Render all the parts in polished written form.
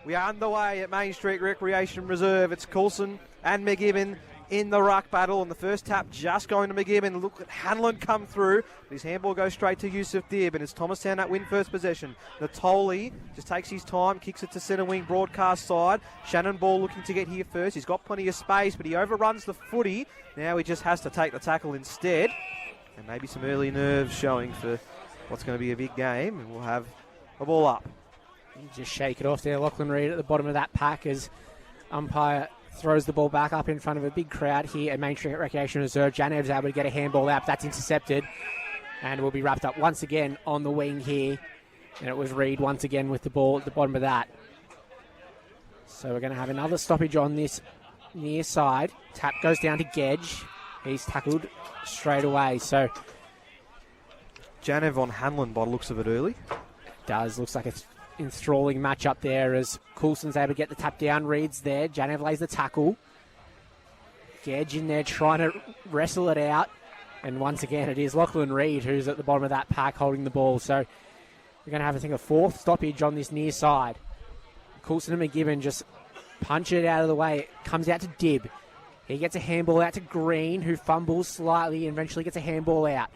We are underway at Main Street Recreation Reserve. It's Coulson and McGibbon in the ruck battle, and the first tap just going to McGibbon. Look at Hanlon come through. His handball goes straight to Yusuf Dib, and it's Thomastown that win first possession. Natoli just takes his time, kicks it to centre wing broadcast side. Shannon Ball looking to get here first. He's got plenty of space, but he overruns the footy. Now he just has to take the tackle instead, and maybe some early nerves showing for what's going to be a big game, and we'll have a ball up. You just shake it off there. Lachlan Reid at the bottom of that pack as umpire throws the ball back up in front of a big crowd here at Main Street Recreation Reserve. Janev's able to get a handball out. That's intercepted and will be wrapped up once again on the wing here. And it was Reid once again with the ball at the bottom of that. So we're going to have another stoppage on this near side. Tap goes down to Gedge. He's tackled straight away. So Janev on Hanlon by the looks of it early. Does. Looks like it's enthralling match up there as Coulson's able to get the tap down. Reid's there. Janev lays the tackle. Gedge in there trying to wrestle it out. And once again, it is Lachlan Reid who's at the bottom of that pack holding the ball. So we're going to have, I think, a fourth stoppage on this near side. Coulson and McGibbon just punch it out of the way. It comes out to Dib. He gets a handball out to Green, who fumbles slightly and eventually gets a handball out.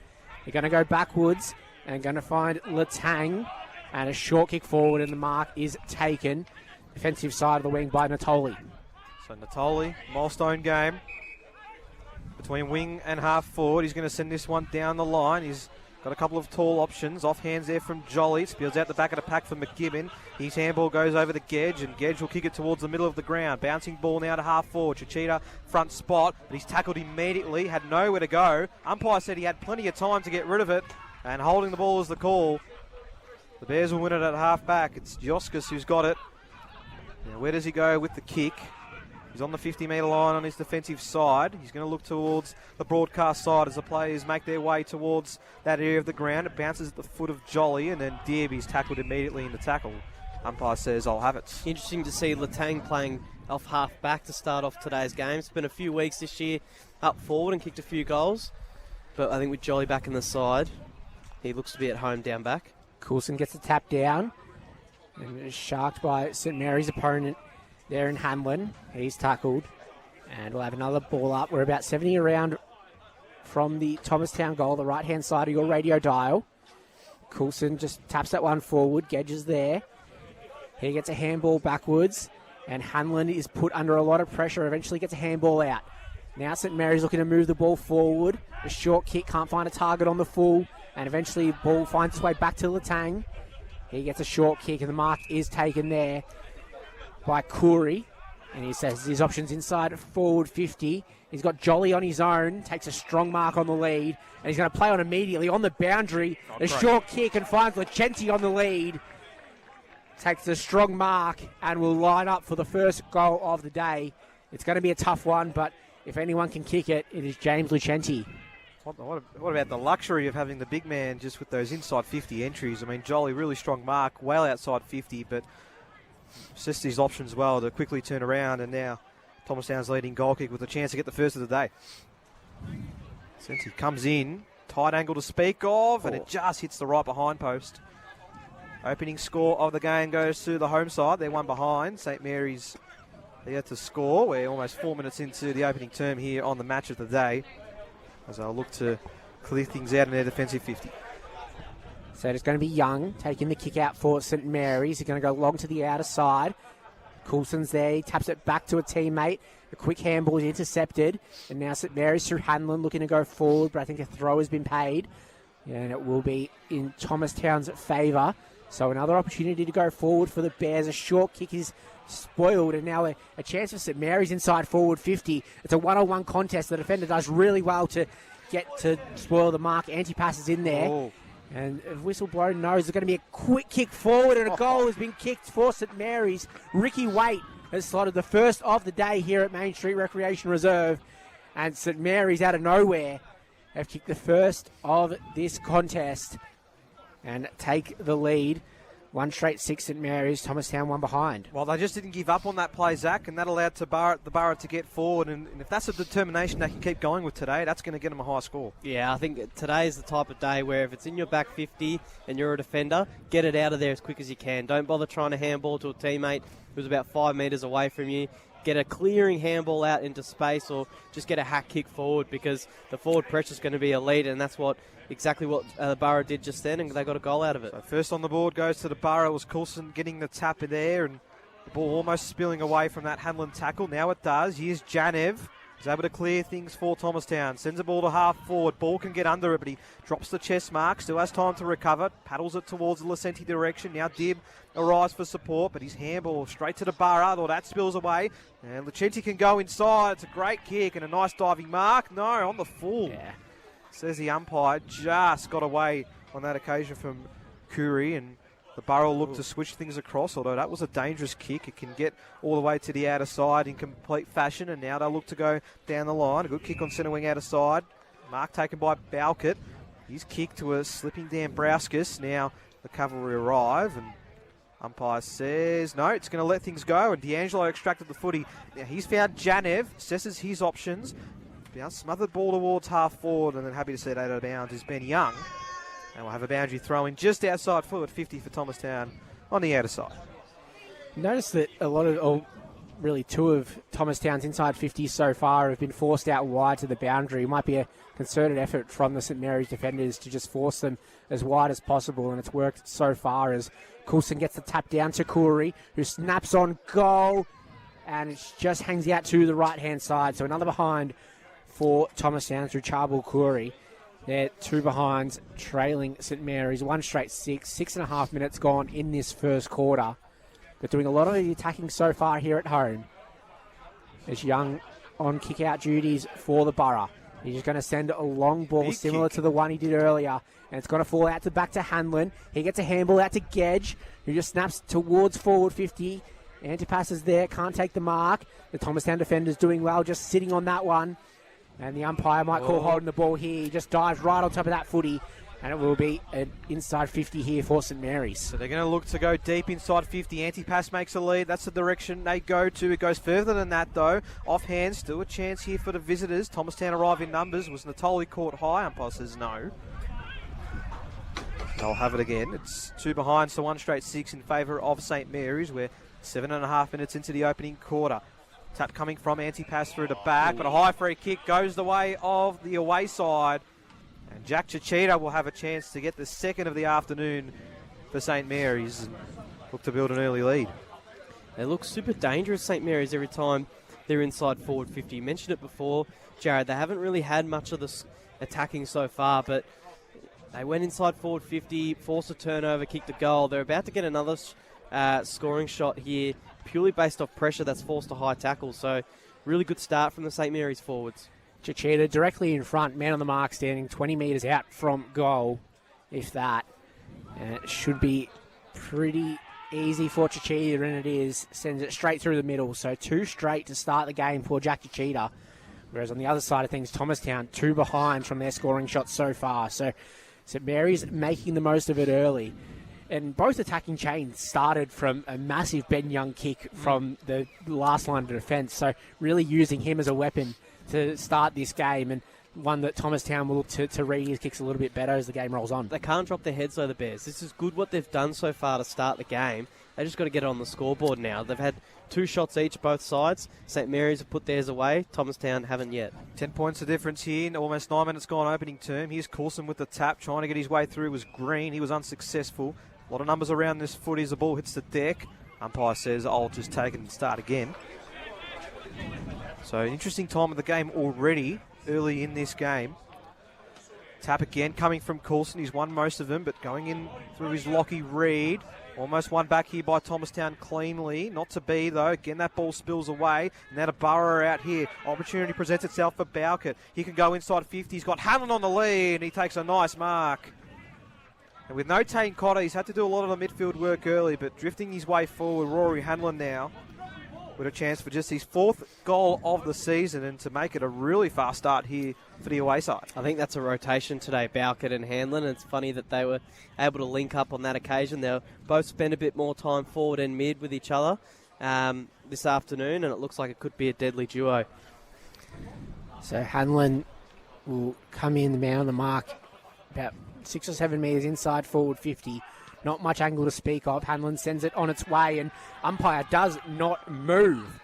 They're going to go backwards and going to find Letang. And a short kick forward, and the mark is taken. Defensive side of the wing by Natoli. So Natoli, milestone game. Between wing and half forward. He's going to send this one down the line. He's got a couple of tall options. Off hands there from Jolly. Spills out the back of the pack for McGibbon. His handball goes over to Gedge, and Gedge will kick it towards the middle of the ground. Bouncing ball now to half forward. Chichita front spot, but he's tackled immediately. Had nowhere to go. Umpire said he had plenty of time to get rid of it, and holding the ball is the call. The Bears will win it at half back. It's Joskus who's got it. Now, where does he go with the kick? He's on the 50-metre line on his defensive side. He's going to look towards the broadcast side as the players make their way towards that area of the ground. It bounces at the foot of Jolly, and then Dib is tackled immediately in the tackle. Umpire says, I'll have it. Interesting to see Letang playing off half back to start off today's game. It's been a few weeks this year up forward and kicked a few goals. But I think with Jolly back in the side, he looks to be at home down back. Coulson gets the tap down and is sharked by St Mary's opponent there in Hanlon. He's tackled, and we'll have another ball up. We're about 70 around from the Thomastown goal, the right-hand side of your radio dial. Coulson just taps that one forward. Gedge is there. He gets a handball backwards, and Hanlon is put under a lot of pressure. Eventually gets a handball out. Now St Mary's looking to move the ball forward. A short kick, can't find a target on the full. And eventually the ball finds its way back to Letang. He gets a short kick, and the mark is taken there by Khoury. And he says his options inside forward 50. He's got Jolly on his own, takes a strong mark on the lead, and he's going to play on immediately on the boundary. A short kick and finds Lucenti on the lead. Takes a strong mark and will line up for the first goal of the day. It's going to be a tough one, but if anyone can kick it, it is James Lucenti. What about the luxury of having the big man just with those inside 50 entries? I mean, Jolly, really strong mark, well outside 50, but just his options well to quickly turn around, and now Thomastown's leading goal kick with a chance to get the first of the day. Since he comes in, tight angle to speak of, and it just hits the right behind post. Opening score of the game goes to the home side. They're one behind. St Mary's there to score. We're almost 4 minutes into the opening term here on the match of the day, as they'll look to clear things out in their defensive 50. So it's going to be Young taking the kick out for St Mary's. He's going to go long to the outer side. Coulson's there. He taps it back to a teammate. A quick handball is intercepted. And now St Mary's through Hanlon looking to go forward, but I think a throw has been paid. And it will be in Thomastown's favour. So another opportunity to go forward for the Bears. A short kick is spoiled, and now a chance for St Mary's inside forward 50. It's a one-on-one contest. The defender does really well to get to spoil the mark. Anti-passes in there. Oh. And if whistle blown knows there's going to be a quick kick forward, and a goal has been kicked for St Mary's. Ricky Waite has slotted the first of the day here at Main Street Recreation Reserve, and St Mary's out of nowhere have kicked the first of this contest and take the lead 1 straight 6 St Mary's, Thomastown 1 behind. Well, they just didn't give up on that play, Zach, and that allowed the Borough to get forward. And if that's a determination they can keep going with today, that's going to get them a high score. Yeah, I think today is the type of day where if it's in your back 50 and you're a defender, get it out of there as quick as you can. Don't bother trying to handball to a teammate who's about 5 metres away from you. Get a clearing handball out into space or just get a hack kick forward, because the forward pressure is going to be elite, and that's exactly what the Borough did just then, and they got a goal out of it. So first on the board goes to the Borough. It was Coulson getting the tap in there, and the ball almost spilling away from that Hanlon tackle. Now it does. Here's Janev. He's able to clear things for Thomastown. Sends the ball to half forward. Ball can get under it, but he drops the chest mark. Still has time to recover. Paddles it towards the Lacenti direction. Now Dib arrives for support, but his handball straight to the Borough. Or that spills away. And Lacenti can go inside. It's a great kick and a nice diving mark. No, on the full. Yeah. Says the umpire. Just got away on that occasion from Curry, and the Borough looked to switch things across, although that was a dangerous kick. It can get all the way to the outer side in complete fashion, and now they'll look to go down the line. A good kick on centre wing outer side. Mark taken by Balkett. His kick to a slipping Dan Brauskas. Now the cavalry arrive, and umpire says no, it's going to let things go, and D'Angelo extracted the footy. Now he's found Janev, assesses his options. Smothered ball towards half forward, and then happy to see it out of bounds is Ben Young. And we'll have a boundary throw in just outside forward 50 for Thomastown on the outer side. Notice that a lot of, or really 2 of Thomastown's inside 50s so far have been forced out wide to the boundary. It might be a concerted effort from the St Mary's defenders to just force them as wide as possible, and it's worked so far as Coulson gets the tap down to Corey, who snaps on goal, and it just hangs out to the right-hand side. So another behind for Thomastown through Charbel Corey. They're 2 behinds, trailing St Mary's. 1 straight 6. 6.5 minutes gone in this first quarter. But doing a lot of the attacking so far here at home. As Young on kick-out duties for the Borough. He's just going to send a long ball Big similar kick. to the one he did earlier. And it's going to fall out to back to Hanlon. He gets a handball out to Gedge, who just snaps towards forward 50. Antipas is there, can't take the mark. The Thomastown defender's doing well, just sitting on that one. And the umpire might call holding the ball here. He just dives right on top of that footy. And it will be an inside 50 here for St Mary's. So they're going to look to go deep inside 50. Antipas makes a lead. That's the direction they go to. It goes further than that, though. Offhand, still a chance here for the visitors. Thomastown arrive in numbers. Was Natoli caught high? Umpire says no. They'll have it again. It's 2 behind, so 1 straight 6 in favour of St Mary's. We're 7.5 minutes into the opening quarter. Tap coming from Antipas through the back, but a high free kick goes the way of the away side. And Jack Chichita will have a chance to get the second of the afternoon for St Mary's and look to build an early lead. They look super dangerous, St Mary's, every time they're inside forward 50. You mentioned it before, Jared. They haven't really had much of this attacking so far, but they went inside forward 50, forced a turnover, kicked a goal. They're about to get another scoring shot here, purely based off pressure that's forced a high tackle. So really good start from the St Mary's forwards. Chichita directly in front, man on the mark, standing 20 metres out from goal, if that. And it should be pretty easy for Chichita, and it is. Sends it straight through the middle. So 2 straight to start the game for Jack Chichita. Whereas on the other side of things, Thomastown 2 behind from their scoring shots so far. So St Mary's making the most of it early. And both attacking chains started from a massive Ben Young kick from the last line of defence. So really using him as a weapon to start this game, and one that Thomastown will look to read his kicks a little bit better as the game rolls on. They can't drop their heads though, the Bears. This is good what they've done so far to start the game. They just got to get it on the scoreboard now. They've had 2 shots each, both sides. St Mary's have put theirs away. Thomastown haven't yet. 10 points of difference here. Almost 9 minutes gone opening term. Here's Coulson with the tap, trying to get his way through. Was Green. He was unsuccessful. A lot of numbers around this footy as the ball hits the deck. Umpire says, I'll just take it and start again. So an interesting time of the game already, early in this game. Tap again coming from Coulson. He's won most of them, but going in through his Lockie Reid. Almost won back here by Thomastown cleanly. Not to be, though. Again, that ball spills away. And now a Borough out here. Opportunity presents itself for Balkett. He can go inside 50. He's got Hanlon on the lead, and he takes a nice mark. And with no Tane Cotter, he's had to do a lot of the midfield work early, but drifting his way forward, Rory Hanlon now. with a chance for just his 4th goal of the season and to make it a really fast start here for the away side. I think that's a rotation today, Bowkett and Hanlon. It's funny that they were able to link up on that occasion. They'll both spend a bit more time forward and mid with each other this afternoon, and it looks like it could be a deadly duo. So Hanlon will come in, the man on the mark, about 6 or 7 metres inside forward 50. Not much angle to speak of. Hanlon sends it on its way, and umpire does not move.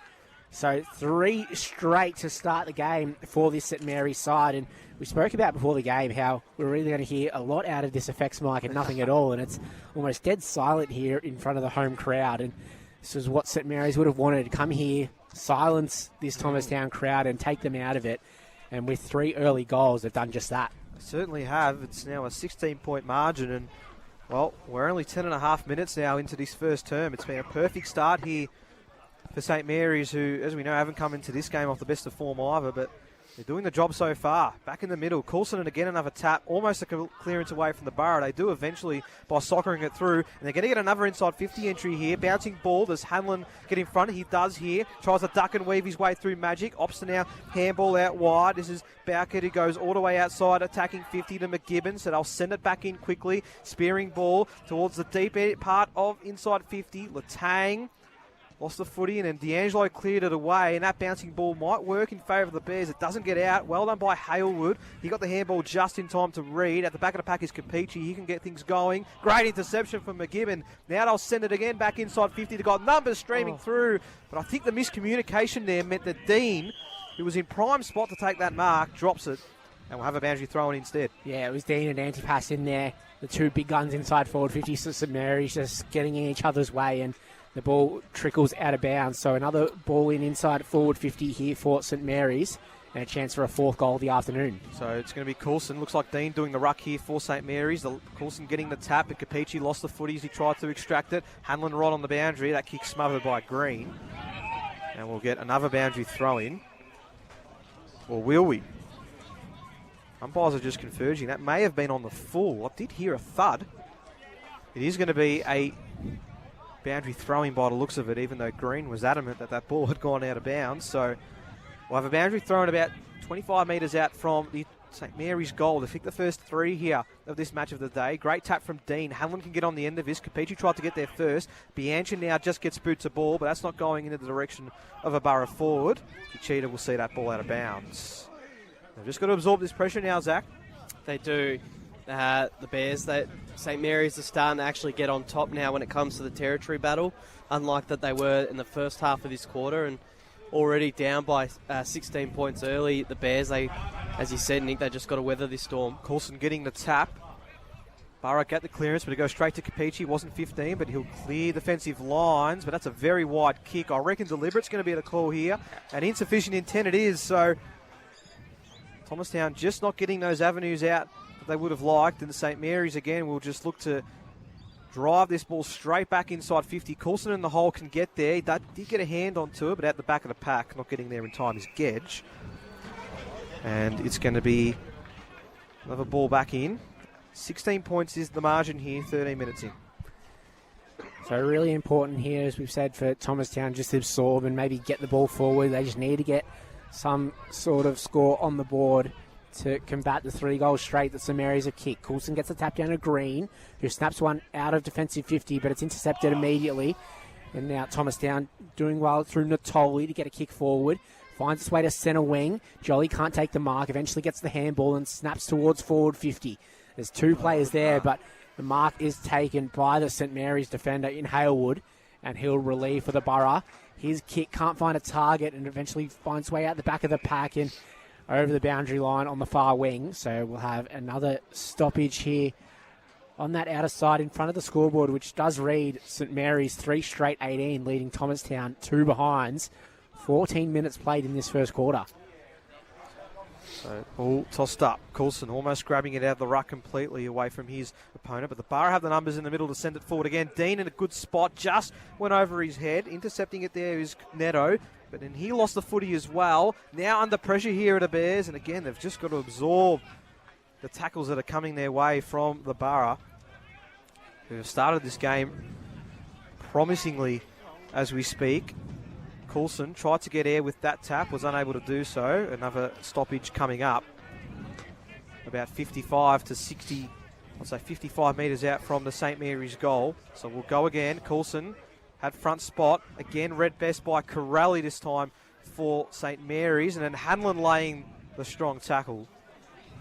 So 3 straight to start the game for this St Mary's side. And we spoke about before the game how we're really going to hear a lot out of this effects mic and nothing at all. And it's almost dead silent here in front of the home crowd. And this is what St Mary's would have wanted, to come here, silence this Thomastown crowd and take them out of it. And with 3 early goals, they've done just that. They certainly have. It's now a 16-point margin, and well, we're only 10.5 minutes now into this first term. It's been a perfect start here for St Mary's, who, as we know, haven't come into this game off the best of form either, but they're doing the job so far. Back in the middle, Coulson, and again another tap, almost a clearance away from the Borough. They do eventually by soccering it through, and they're going to get another inside 50 entry here. Bouncing ball, does Hanlon get in front? He does here. Tries to duck and weave his way through Magic. Opts to now handball out wide. This is Bowkett, who goes all the way outside, attacking 50 to McGibbon, so they'll send it back in quickly. Spearing ball towards the deep part of inside 50. Latang lost the footy, and then D'Angelo cleared it away, and that bouncing ball might work in favour of the Bears. It doesn't get out. Well done by Hailwood. He got the handball just in time to read. At the back of the pack is Capici. He can get things going. Great interception from McGibbon. Now they'll send it again back inside 50. They've got numbers streaming through, but I think the miscommunication there meant that Dean, who was in prime spot to take that mark, drops it, and we'll have a boundary throw in instead. Yeah, it was Dean and Antipas in there. The 2 big guns inside forward 50. So St Mary's just getting in each other's way, and the ball trickles out of bounds. So another ball inside forward 50 here for St Mary's, and a chance for a 4th goal of the afternoon. So it's going to be Coulson. Looks like Dean doing the ruck here for St Mary's. Coulson getting the tap, but Capici lost the footies. He tried to extract it. Hanlon right on the boundary. That kick smothered by Green. And we'll get another boundary throw in. Or will we? Umpires are just converging. That may have been on the full. I did hear a thud. It is going to be a boundary throwing by the looks of it, even though Green was adamant that that ball had gone out of bounds. So we'll have a boundary thrown about 25 metres out from the St Mary's goal. They pick the first 3 here of this match of the day. Great tap from Dean. Hanlon can get on the end of this. Capici tried to get there first. Bianchi now just gets boots a ball, but that's not going into the direction of a Borough forward. Cheetah will see that ball out of bounds. They've just got to absorb this pressure now, Zach. They do. The Bears, St Mary's are starting to actually get on top now when it comes to the territory battle, unlike that they were in the first half of this quarter, and already down by 16 points early. The Bears, as you said, Nick, they just got to weather this storm. Coulson getting the tap. Borough get the clearance, but it goes straight to Capici. Wasn't 15, but he'll clear defensive lines, but that's a very wide kick. I reckon deliberate's going to be the call here, and insufficient intent it is, so Thomastown just not getting those avenues out they would have liked, and St Mary's again will just look to drive this ball straight back inside 50. Coulson in the hole can get there. He did get a hand onto it, but out the back of the pack, not getting there in time, is Gedge. And it's going to be another ball back in. 16 points is the margin here, 13 minutes in. So really important here, as we've said, for Thomastown just to absorb and maybe get the ball forward. They just need to get some sort of score on the board to combat the 3 goals straight that St Mary's have kicked. Coulson gets a tap down to Green, who snaps one out of defensive 50, but it's intercepted immediately. And now Thomastown doing well through Natoli to get a kick forward. Finds its way to centre wing. Jolly can't take the mark, eventually gets the handball and snaps towards forward 50. There's 2 players there, but the mark is taken by the St Mary's defender in Hailwood, and he'll relieve for the Borough. His kick can't find a target and eventually finds way out the back of the pack and over the boundary line on the far wing. So we'll have another stoppage here on that outer side in front of the scoreboard, which does read St Mary's 3 straight 18, leading Thomastown 2 behinds. 14 minutes played in this first quarter. So ball tossed up. Coulson almost grabbing it out of the ruck completely away from his opponent, but the Borough have the numbers in the middle to send it forward again. Dean in a good spot, just went over his head. Intercepting it there is Neto, but then he lost the footy as well. Now under pressure here at the Bears, and again they've just got to absorb the tackles that are coming their way from the Borough, who have started this game promisingly as we speak. Coulson tried to get air with that tap, was unable to do so. Another stoppage coming up. About 55 to 60, I'd say 55 metres out from the St Mary's goal. So we'll go again. Coulson had front spot. Again, read best by Corelli this time for St Mary's. And then Hanlon laying the strong tackle.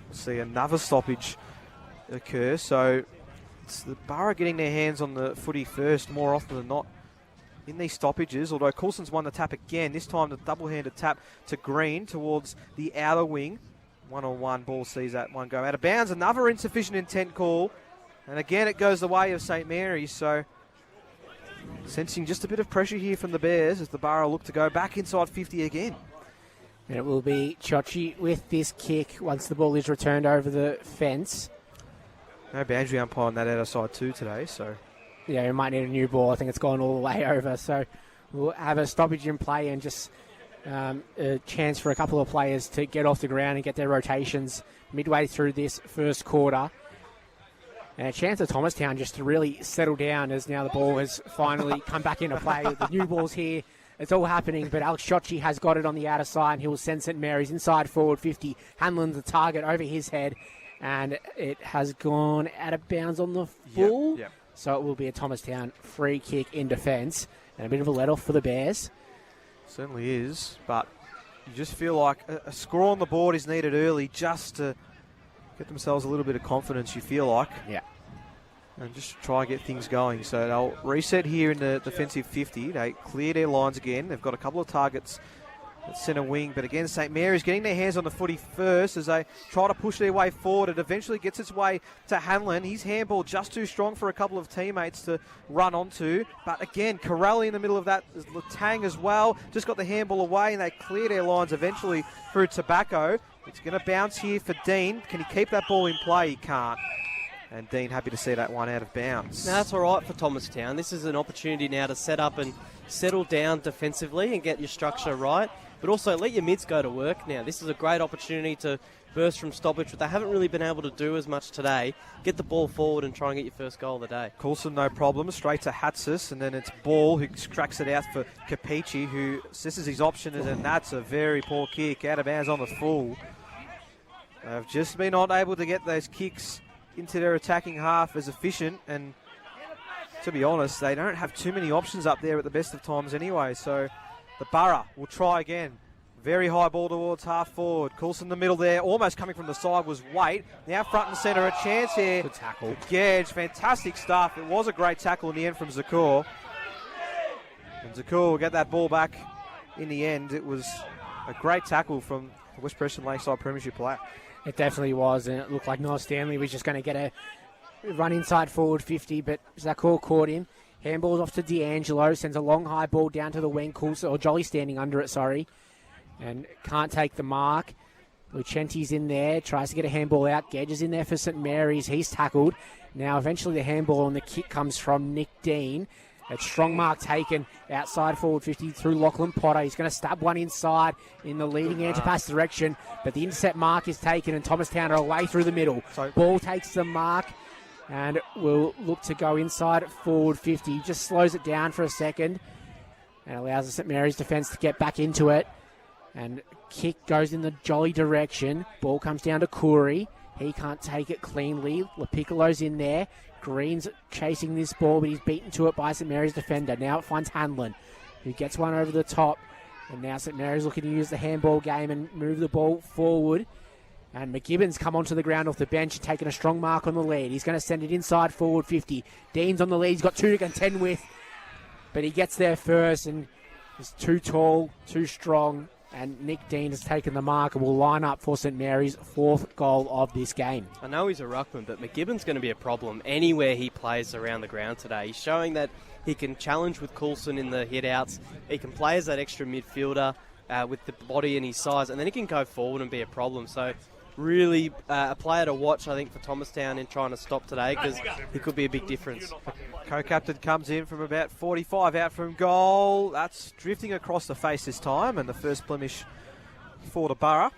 We'll see another stoppage occur. So it's the Borough getting their hands on the footy first more often than not in these stoppages, although Coulson's won the tap again. This time the double-handed tap to Green towards the outer wing. One-on-one, ball sees that one go out of bounds. Another insufficient intent call. And again, it goes the way of St Mary's. So sensing just a bit of pressure here from the Bears as the Borough look to go back inside 50 again. And it will be Chochi with this kick once the ball is returned over the fence. No boundary umpire on that outer side too today, so... Yeah, we might need a new ball. I think it's gone all the way over. So we'll have a stoppage in play and just a chance for a couple of players to get off the ground and get their rotations midway through this first quarter. And a chance of Thomastown just to really settle down as now the ball has finally come back into play. The new ball's here. It's all happening, but Alex Chochi has got it on the outer side. He will send St Mary's inside forward 50. Hanlon's the target over his head, and it has gone out of bounds on the full. Yep. So it will be a Thomastown free kick in defence and a bit of a let-off for the Bears. Certainly is, but you just feel like a score on the board is needed early just to get themselves a little bit of confidence, you feel like. Yeah. And just try and get things going. So they'll reset here in the defensive 50. They clear their lines again. They've got a couple of targets at centre wing, but again, St Mary's getting their hands on the footy first as they try to push their way forward. It eventually gets its way to Hanlon. His handball just too strong for a couple of teammates to run onto. But again, Corelli in the middle of that, Latang as well, just got the handball away and they clear their lines eventually through Tobacco. It's going to bounce here for Dean. Can he keep that ball in play? He can't. And Dean happy to see that one out of bounds. No, that's all right for Thomastown. This is an opportunity now to set up and settle down defensively and get your structure right, but also let your mids go to work now. This is a great opportunity to burst from stoppage, but they haven't really been able to do as much today. Get the ball forward and try and get your first goal of the day. Coulson, no problem. Straight to Hatsis, and then it's Ball who cracks it out for Capici, who this is his option, and that's a very poor kick out of bounds on the full. They've just been not able to get those kicks into their attacking half as efficient, and to be honest, they don't have too many options up there at the best of times anyway. So the Borough will try again. Very high ball towards half forward. Coulson in the middle there, almost coming from the side was Waite. Now front and centre, a chance here. Good tackle. Gedge, fantastic stuff. It was a great tackle in the end from Zakor. And Zakor will get that ball back in the end. It was a great tackle from the West Preston Lakeside Premiership player. It definitely was, and it looked like Noah Stanley was just going to get a run inside forward 50, but Zakor caught him. Handballs off to D'Angelo, sends a long high ball down to the wing. Coulson, or Jolly standing under it, sorry, and can't take the mark. Lucenti's in there, tries to get a handball out. Gedge is in there for St Mary's. He's tackled. Now eventually the handball and the kick comes from Nick Dean. A strong mark taken outside forward 50 through Lachlan Potter. He's going to stab one inside in the leading anti-pass direction, but the intercept mark is taken and Thomastown are away through the middle. Ball takes the mark and will look to go inside forward 50. Just slows it down for a second and allows the St Mary's defence to get back into it. And kick goes in the Jolly direction. Ball comes down to Corey. He can't take it cleanly. LaPiccolo's in there. Green's chasing this ball, but he's beaten to it by St Mary's defender. Now it finds Hanlon, who gets one over the top. And now St Mary's looking to use the handball game and move the ball forward. And McGibbon's come onto the ground off the bench and taken a strong mark on the lead. He's going to send it inside forward 50. Dean's on the lead. He's got 2 to contend with, but he gets there first and is too tall, too strong. And Nick Dean has taken the mark and will line up for St Mary's 4th goal of this game. I know he's a ruckman, but McGibbon's going to be a problem anywhere he plays around the ground today. He's showing that he can challenge with Coulson in the hit-outs. He can play as that extra midfielder with the body and his size, and then he can go forward and be a problem. So really a player to watch, I think, for Thomastown in trying to stop today, because he could be a big difference. Co-captain comes in from about 45 out from goal. That's drifting across the face this time, and the first blemish for the Borough.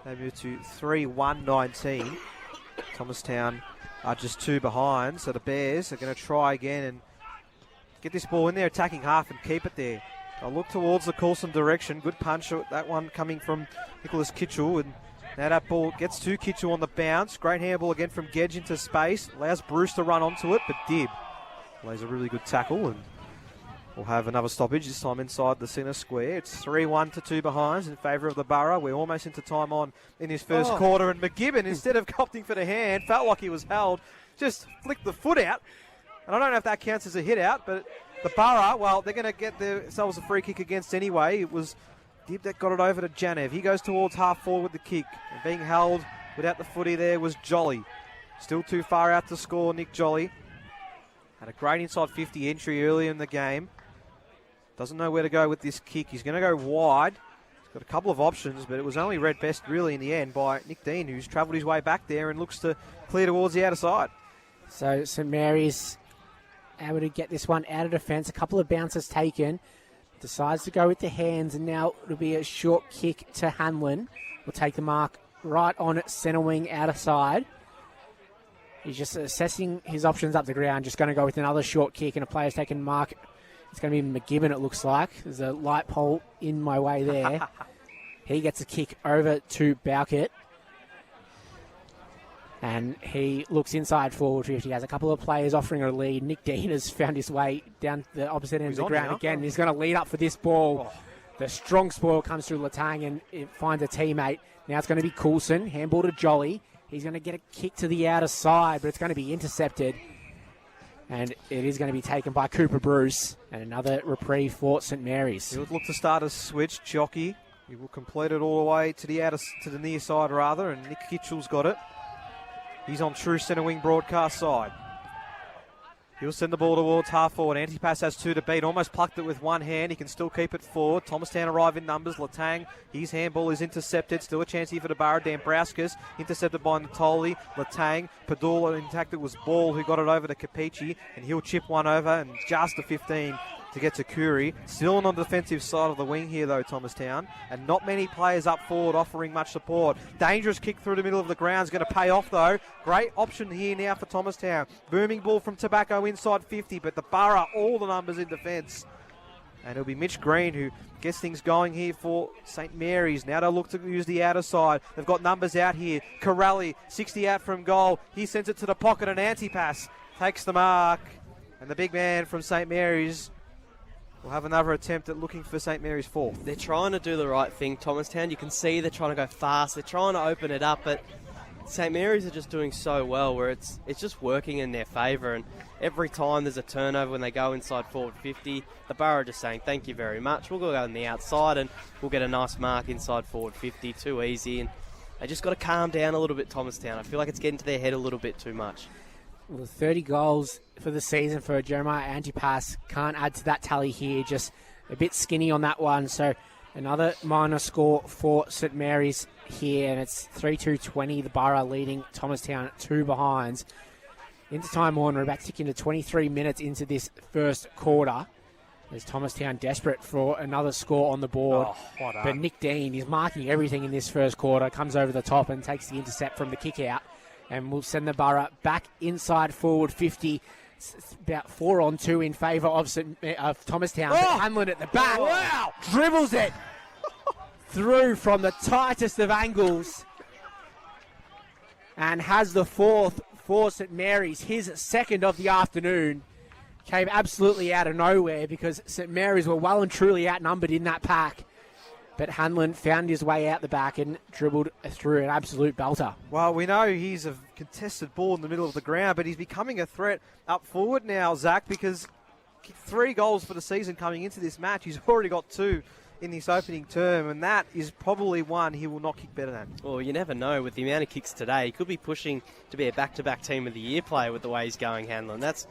They move to 3-1-19. Thomastown are just 2 behind, so the Bears are going to try again and get this ball in their attacking half and keep it there. I'll look towards the Coulson direction. Good punch, that one coming from Nicholas Kitchell. And now that ball gets to Kitchell on the bounce. Great handball again from Gedge into space. Allows Bruce to run onto it, but Dibb lays a really good tackle. And we'll have another stoppage, this time inside the centre square. It's 3-1 to 2 behinds in favour of the Borough. We're almost into time on in this first quarter. And McGibbon, instead of opting for the hand, felt like he was held, just flicked the foot out. And I don't know if that counts as a hit out, but the Borough, well, they're going to get themselves a free kick against anyway. It was Dibb that got it over to Janev. He goes towards half forward with the kick. And being held without the footy there was Jolly. Still too far out to score, Nick Jolly. Had a great inside 50 entry early in the game. Doesn't know where to go with this kick. He's going to go wide. He's got a couple of options, but it was only read best really in the end by Nick Dean, who's travelled his way back there and looks to clear towards the outer side. So St Mary's able to get this one out of defence. A couple of bounces taken. Decides to go with the hands, and now it'll be a short kick to Hanlon. Will take the mark right on centre wing outer side. He's just assessing his options up the ground. Just going to go with another short kick, and a player's taken mark. It's going to be McGibbon, it looks like. There's a light pole in my way there. He gets a kick over to Bowkett. And he looks inside forward 50. Has a couple of players offering a lead. Nick Dean has found his way down the opposite end of the ground again. He's going to lead up for this ball. The strong spoil comes through Latang and it finds a teammate. Now it's going to be Coulson. Handball to Jolly. He's going to get a kick to the outer side, but it's going to be intercepted. And it is going to be taken by Cooper Bruce. And another reprieve for St Mary's. He'll look to start a switch. Jockey. He will complete it all the way to the near side rather. And Nick Kitchell's got it. He's on true centre wing broadcast side. He'll send the ball towards half forward. Antipas has 2 to beat. Almost plucked it with one hand. He can still keep it forward. Thomastown arrive in numbers. Latang, his handball is intercepted. Still a chance here for the Borough. Dambrauskas intercepted by Natoli. Latang, Padula intact. It was Ball who got it over to Capici. And he'll chip one over. And just a 15 to get to Curry. Still on the defensive side of the wing here though, Thomastown. And not many players up forward offering much support. Dangerous kick through the middle of the ground is going to pay off though. Great option here now for Thomastown. Booming ball from Tobacco inside 50, but the Borough, all the numbers in defence. And it'll be Mitch Green who gets things going here for St Mary's. Now they'll look to use the outer side. They've got numbers out here. Corelli, 60 out from goal. He sends it to the pocket and Antipas takes the mark. And the big man from St Mary's we'll have another attempt at looking for St Mary's fourth. They're trying to do the right thing, Thomastown. You can see they're trying to go fast. They're trying to open it up, but St Mary's are just doing so well where it's just working in their favour. And every time there's a turnover when they go inside forward 50, the Borough are just saying, thank you very much. We'll go on the outside and we'll get a nice mark inside forward 50. Too easy. And they just got to calm down a little bit, Thomastown. I feel like it's getting to their head a little bit too much. Well, 30 goals for the season for Jeremiah Antipas. Can't add to that tally here. Just a bit skinny on that one. So another minor score for St Mary's here. And it's 3-2-20. The Borough leading Thomastown 2 behinds. Into time on. We're about to tick into 23 minutes into this first quarter. There's Thomastown desperate for another score on the board. But Nick Dean is marking everything in this first quarter. Comes over the top and takes the intercept from the kick out. And we'll send the Borough back inside forward 50. It's about 4-on-2 in favour of Thomastown. Hanlon at the back. Wow! Dribbles it through from the tightest of angles. And has the fourth for St Mary's. His second of the afternoon. Came absolutely out of nowhere because St Mary's were well and truly outnumbered in that pack. But Hanlon found his way out the back and dribbled through an absolute belter. Well, we know he's a contested ball in the middle of the ground, but he's becoming a threat up forward now, Zach, because 3 goals for the season coming into this match. He's already got 2 in this opening term, and that is probably one he will not kick better than. Well, you never know. With the amount of kicks today, he could be pushing to be a back-to-back Team of the Year player with the way he's going, Hanlon. That's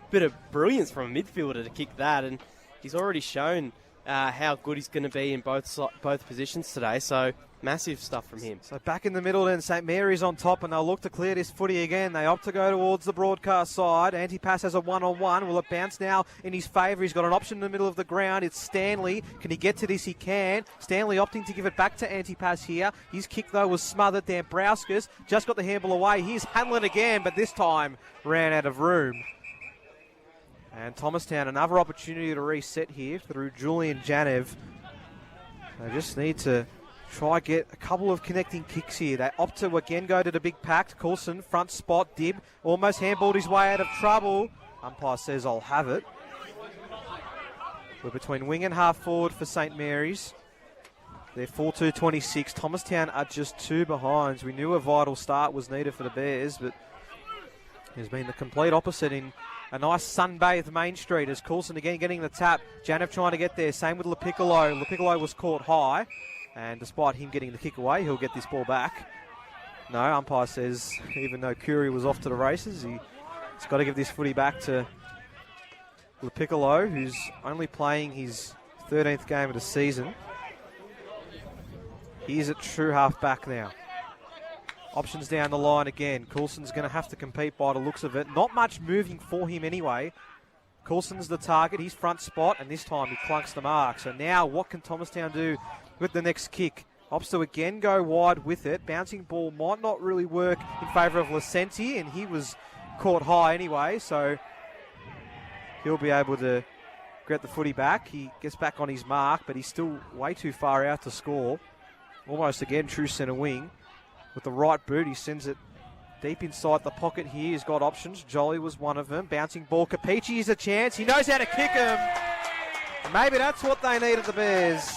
a bit of brilliance from a midfielder to kick that, and he's already shown how good he's going to be in both positions today. So massive stuff from him. So back in the middle then, St Mary's on top, and they'll look to clear this footy again. They opt to go towards the broadcast side. Antipas has a one-on-one. Will it bounce now in his favour? He's got an option in the middle of the ground. It's Stanley. Can he get to this? He can. Stanley opting to give it back to Antipas here. His kick, though, was smothered. Dambrauskas just got the handball away. Here's Hanlon again, but this time ran out of room. And Thomastown, another opportunity to reset here through Julian Janev. They just need to try get a couple of connecting kicks here. They opt to again go to the big pack. Coulson, front spot, dib, almost handballed his way out of trouble. Umpire says, I'll have it. We're between wing and half forward for St. Mary's. They're 4-2-26. Thomastown are just 2 behinds. We knew a vital start was needed for the Bears, but there's been the complete opposite in a nice sun-bathed Main Street as Coulson again getting the tap. Janev trying to get there. Same with LaPiccolo. LaPiccolo was caught high, and despite him getting the kick away, he'll get this ball back. No, umpire says even though Curie was off to the races, he's got to give this footy back to LaPiccolo, who's only playing his 13th game of the season. He's at true half back now. Options down the line again. Coulson's going to have to compete by the looks of it. Not much moving for him anyway. Coulson's the target. He's front spot, and this time he clunks the mark. So now what can Thomastown do with the next kick? Opts to again go wide with it. Bouncing ball might not really work in favour of Licenti, and he was caught high anyway, so he'll be able to get the footy back. He gets back on his mark, but he's still way too far out to score. Almost again true centre wing. With the right boot, he sends it deep inside the pocket here. He's got options. Jolly was one of them. Bouncing ball. Capici is a chance. He knows how to kick him. Maybe that's what they need at the Bears.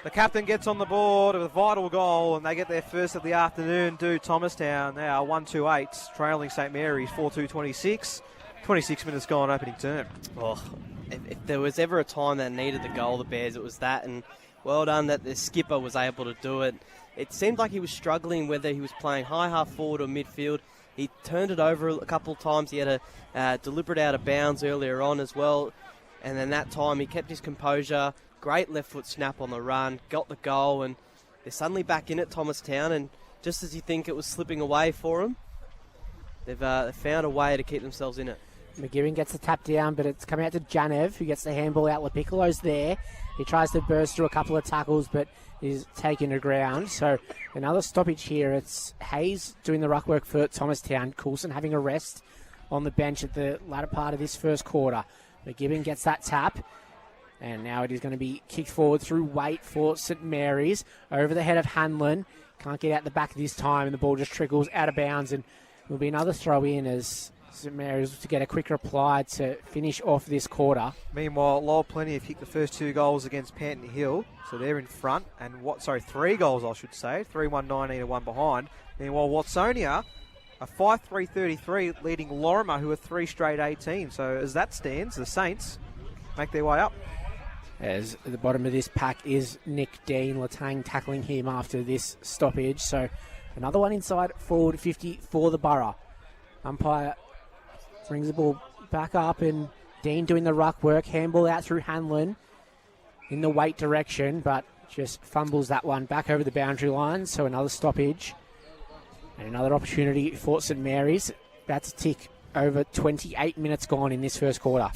The captain gets on the board with a vital goal, and they get their first of the afternoon. Do Thomastown now 1-2-8, trailing St. Mary's 4-2-26. 26 minutes gone, opening term. Oh, if there was ever a time that needed the goal, the Bears, it was that, and well done that the skipper was able to do it. It seemed like he was struggling whether he was playing high half forward or midfield. He turned it over a couple of times. He had a deliberate out of bounds earlier on as well. And then that time he kept his composure. Great left foot snap on the run. Got the goal, and they're suddenly back in it, Thomastown. And just as you think it was slipping away for them, they've found a way to keep themselves in it. McGibbon gets the tap down, but it's coming out to Janev, who gets the handball out. LaPiccolo's there. He tries to burst through a couple of tackles, but is taken to ground. So another stoppage here. It's Hayes doing the ruck work for Thomastown. Coulson having a rest on the bench at the latter part of this first quarter. McGibbon gets that tap, and now it is going to be kicked forward through weight for St. Mary's. Over the head of Hanlon. Can't get out the back this time, and the ball just trickles out of bounds, and will be another throw in as St. Mary's to get a quick reply to finish off this quarter. Meanwhile, Lowell Plenty have kicked the first 2 goals against Panton Hill, so they're in front. And 3 goals, I should say. 3-1-19 and 1 behind. Meanwhile, Watsonia, a 5-3-33 leading Lorimer, who are 3 straight 18. So as that stands, the Saints make their way up. As at the bottom of this pack is Nick Dean. Latang tackling him after this stoppage. So another one inside forward 50 for the Borough. Umpire brings the ball back up, and Dean doing the ruck work. Handball out through Hanlon in the weight direction, but just fumbles that one back over the boundary line. So another stoppage and another opportunity for St. Mary's. That's a tick over 28 minutes gone in this first quarter.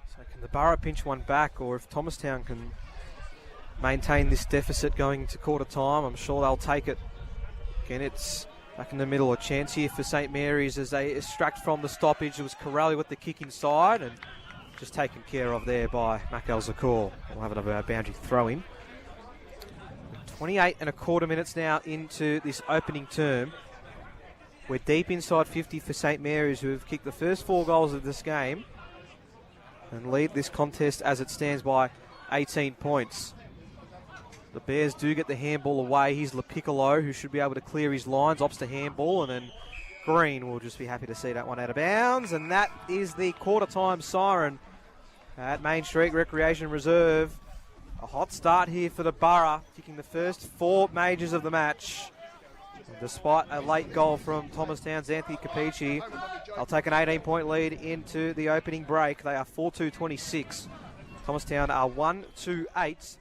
So can the Borough pinch one back, or if Thomastown can maintain this deficit going to quarter time, I'm sure they'll take it. Again, it's back in the middle, a chance here for St. Mary's as they extract from the stoppage. It was Corelli with the kick inside, and just taken care of there by Mac El-Zakour. We'll have another boundary throw in. 28 and a quarter minutes now into this opening term. We're deep inside 50 for St. Mary's, who have kicked the first 4 goals of this game and lead this contest as it stands by 18 points. The Bears do get the handball away. Here's LaPiccolo, who should be able to clear his lines. Opts to handball, and then Green will just be happy to see that one out of bounds. And that is the quarter-time siren at Main Street Recreation Reserve. A hot start here for the Borough, kicking the first 4 majors of the match. And despite a late goal from Thomastown's Anthony Capici, they'll take an 18-point lead into the opening break. They are 4-2-26. Thomastown are 1-2-8